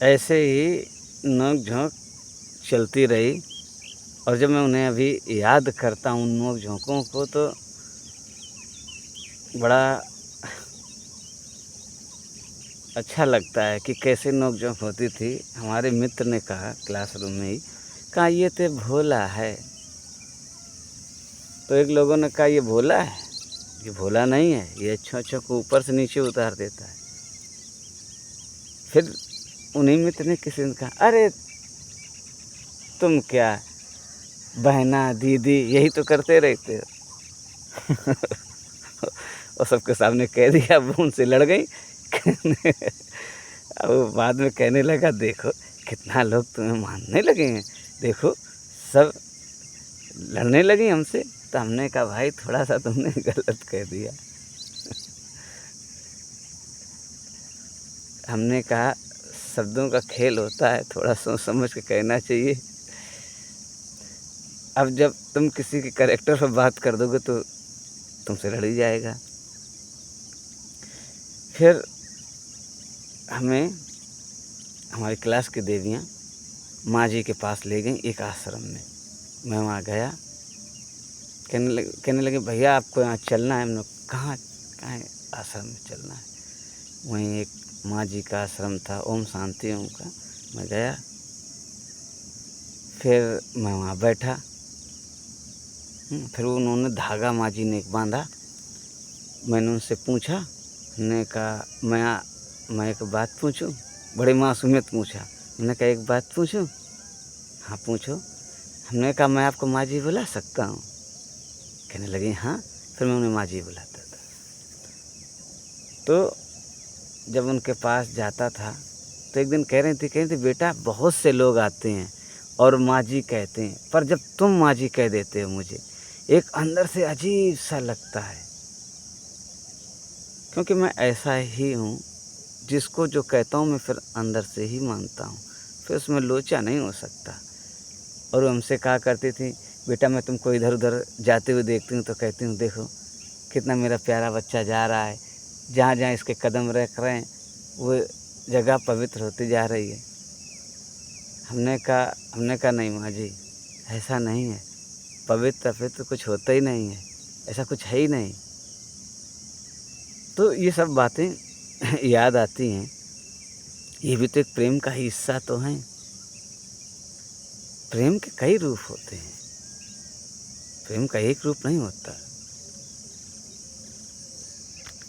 ऐसे ही नोक-झोंक चलती रही और जब मैं उन्हें अभी याद करता हूँ उन नोक-झोंकों को तो बड़ा अच्छा लगता है कि कैसे नोक-झोंक होती थी। हमारे मित्र ने कहा क्लासरूम में ही, कहा ये तो भोला है। तो एक लोगों ने कहा ये भोला है? ये भोला नहीं है, ये अच्छों-अच्छों को ऊपर से नीचे उतार देता है। फिर उन्हीं मित्र ने किसी ने कहा, अरे तुम क्या बहना, दीदी यही तो करते रहते हो। और सबके सामने कह दिया, वो उनसे लड़ गई। अब वो बाद में कहने लगा, देखो कितना लोग तुम्हें मानने लगे हैं, देखो सब लड़ने लगी हमसे। तो हमने कहा भाई थोड़ा-सा तुमने गलत कह दिया। हमने कहा शब्दों का खेल होता है, थोड़ा सोच समझ के कहना चाहिए। अब जब तुम किसी के कैरेक्टर पे बात कर दोगे तो तुमसे लड़ ही जाएगा। फिर हमें हमारी क्लास की देवियाँ माँ जी के पास ले गईं एक आश्रम में। मैं वहाँ गया, कहने लगे भैया आपको यहाँ चलना है। हमने कहाँ कहाँ आश्रम में चलना है? वहीं एक माँ जी का आश्रम था, ओम शांति ओम का। मैं गया, फिर मैं वहाँ बैठा। फिर उन्होंने धागा माँ जी ने एक बाँधा। मैंने उनसे पूछा, मैंने कहा मैं एक बात पूछूँ? बड़ी मासूमियत पूछा। मैंने कहा एक बात पूछूँ? हाँ पूछो। हमने कहा मैं आपको माँ जी बुला सकता हूँ? कहने लगी हाँ। फिर मैं उन्हें माँ जी बुलाता था। तो जब उनके पास जाता था तो एक दिन कह रही थी बेटा बहुत से लोग आते हैं और माँ जी कहते हैं, पर जब तुम माँ जी कह देते हो मुझे एक अंदर से अजीब सा लगता है, क्योंकि मैं ऐसा ही हूँ, जिसको जो कहता हूँ मैं फिर अंदर से ही मानता हूँ, फिर उसमें लोचा नहीं हो सकता। और वो हमसे कहा करती थी, बेटा मैं तुमको इधर-उधर जाते हुए देखती हूँ तो कहती हूँ देखो कितना मेरा प्यारा बच्चा जा रहा है, जहाँ-जहाँ इसके कदम रख रहे हैं वो जगह पवित्र होती जा रही है। हमने कहा नहीं माँ जी, ऐसा नहीं है, पवित्र-अवित्र कुछ होता ही नहीं है, ऐसा कुछ है ही नहीं। तो ये सब बातें याद आती हैं, ये भी तो एक प्रेम का ही हिस्सा तो हैं। प्रेम के कई रूप होते हैं, प्रेम का एक रूप नहीं होता।